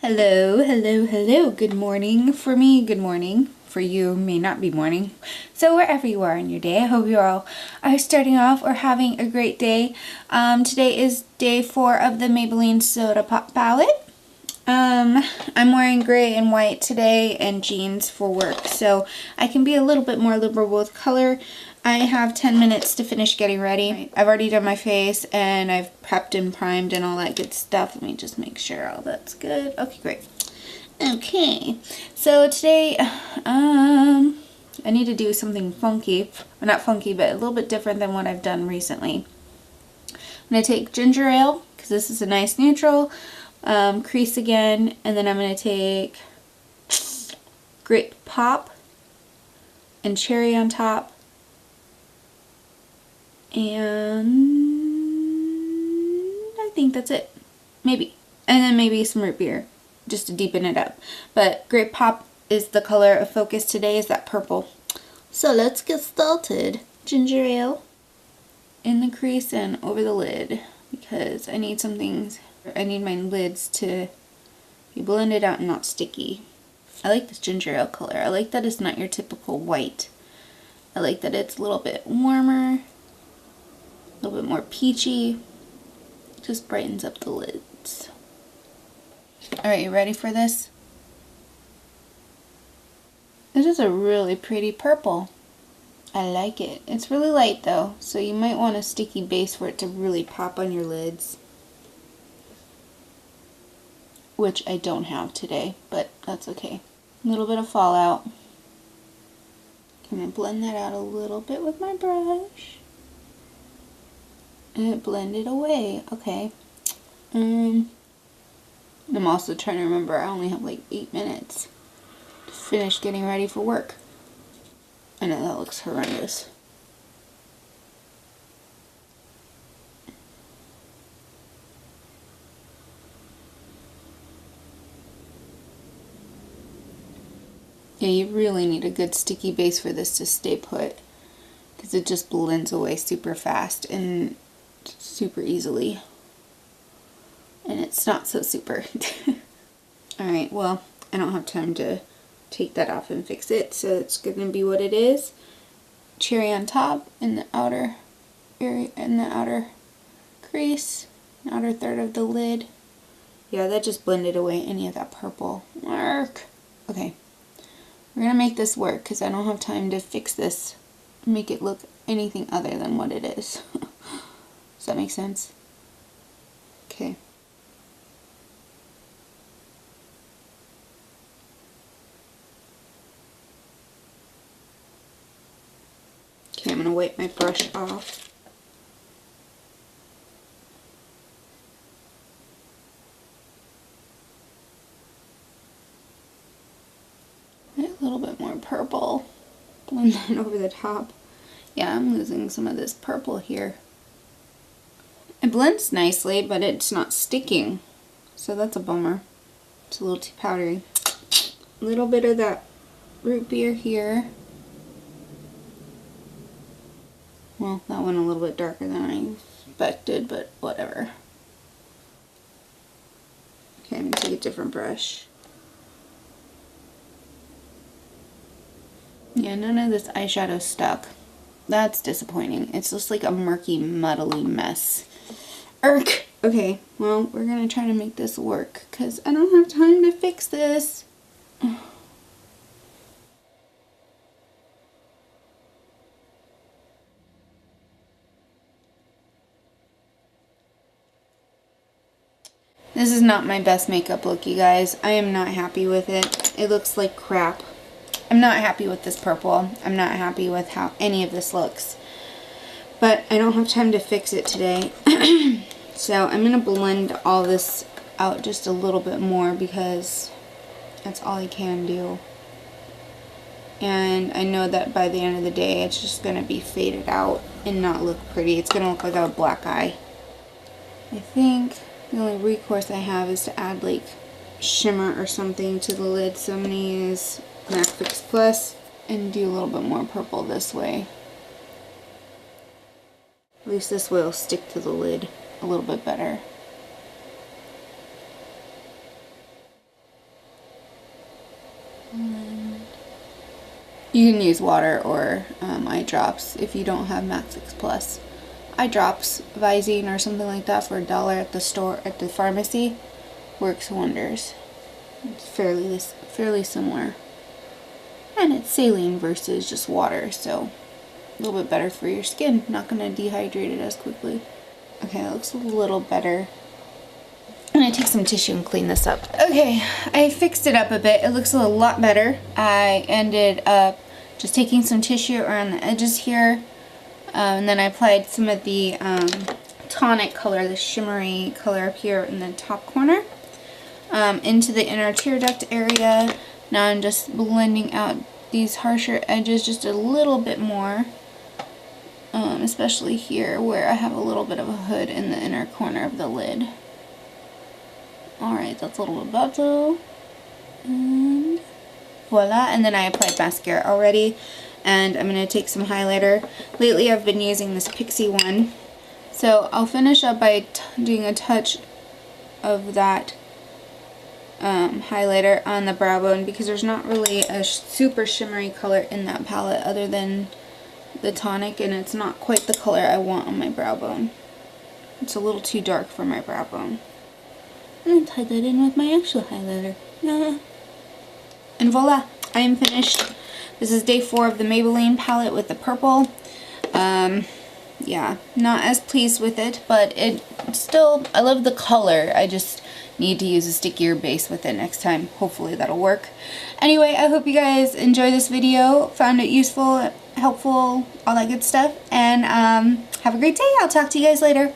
Hello, hello, hello. Good morning for me. Good morning for you. May not be morning. So wherever you are in your day, I hope you all are starting off or having a great day. Today is day 4 of the Maybelline Soda Pop palette. I'm wearing gray and white today and jeans for work, so I can be a little bit more liberal with color. I have 10 minutes to finish getting ready. I've already done my face and I've prepped and primed and all that good stuff. Let me just make sure all that's good. Okay, great. Okay, so today I need to do something funky. Well, not funky, but a little bit different than what I've done recently. I'm going to take ginger ale, because this is a nice neutral. Crease again, and then I'm going to take grape pop and cherry on top. And I think that's it. Maybe. And then maybe some root beer just to deepen it up. But grape pop is the color of focus today, is that purple. So let's get started. Ginger ale in the crease and over the lid, because I need my lids to be blended out and not sticky. I like this ginger ale color. I like that it's not your typical white. I like that it's a little bit warmer. A little bit more peachy. Just brightens up the lids. Alright, you ready for this? This is a really pretty purple. I like it. It's really light though, so you might want a sticky base for it to really pop on your lids. Which I don't have today, but that's okay. A little bit of fallout. I'm going to blend that out a little bit with my brush. And it blended away. Okay. I'm also trying to remember I only have like 8 minutes to finish getting ready for work. I know that looks horrendous. Yeah, you really need a good sticky base for this to stay put, because it just blends away super fast and super easily. And it's not so super. Alright, well, I don't have time to take that off and fix it, so it's gonna be what it is. Cherry on top in the outer area, in the outer crease, outer third of the lid. Yeah, that just blended away any of that purple. Mark. Okay. We're gonna make this work because I don't have time to fix this, make it look anything other than what it is. Does that make sense? Okay. Okay, I'm gonna wipe my brush off. A little bit more purple. Blend that over the top. Yeah, I'm losing some of this purple here. It blends nicely, but it's not sticking. So that's a bummer. It's a little too powdery. A little bit of that root beer here. Well, that went a little bit darker than I expected, but whatever. Okay, I'm going to take a different brush. Yeah, none of this eyeshadow stuck. That's disappointing. It's just like a murky, muddly mess. Irk! Okay, well, we're gonna try to make this work, because I don't have time to fix this. This is not my best makeup look, you guys. I am not happy with it. It looks like crap. I'm not happy with this purple. I'm not happy with how any of this looks. But I don't have time to fix it today. So I'm going to blend all this out just a little bit more, because that's all I can do. And I know that by the end of the day it's just going to be faded out and not look pretty. It's going to look like I have a black eye. I think the only recourse I have is to add like shimmer or something to the lid. So I'm going to use MAC Fix Plus and do a little bit more purple this way. At least this way it'll stick to the lid a little bit better. You can use water or eye drops if you don't have Max 6 Plus. Eye drops, Visine or something like that for $1 at the store, at the pharmacy, works wonders. It's fairly similar. And it's saline versus just water, so a little bit better for your skin. Not going to dehydrate it as quickly. Okay, it looks a little better. I'm going to take some tissue and clean this up. Okay, I fixed it up a bit. It looks a lot better. I ended up just taking some tissue around the edges here. And then I applied some of the tonic color, the shimmery color up here in the top corner, into the inner tear duct area. Now I'm just blending out these harsher edges just a little bit more, especially here where I have a little bit of a hood in the inner corner of the lid. Alright, that's a little bit better. And voila. And then I applied mascara already. And I'm going to take some highlighter. Lately I've been using this Pixie one. So I'll finish up by doing a touch of that highlighter on the brow bone, because there's not really a super shimmery color in that palette other than the tonic, and it's not quite the color I want on my brow bone. It's a little too dark for my brow bone. And tie that in with my actual highlighter. And voila, I am finished. This is day 4 of the Maybelline palette with the purple. Yeah, not as pleased with it, but it still, I love the color. I just need to use a stickier base with it next time. Hopefully that'll work. Anyway, I hope you guys enjoyed this video, found it useful, helpful, all that good stuff, and have a great day. I'll talk to you guys later.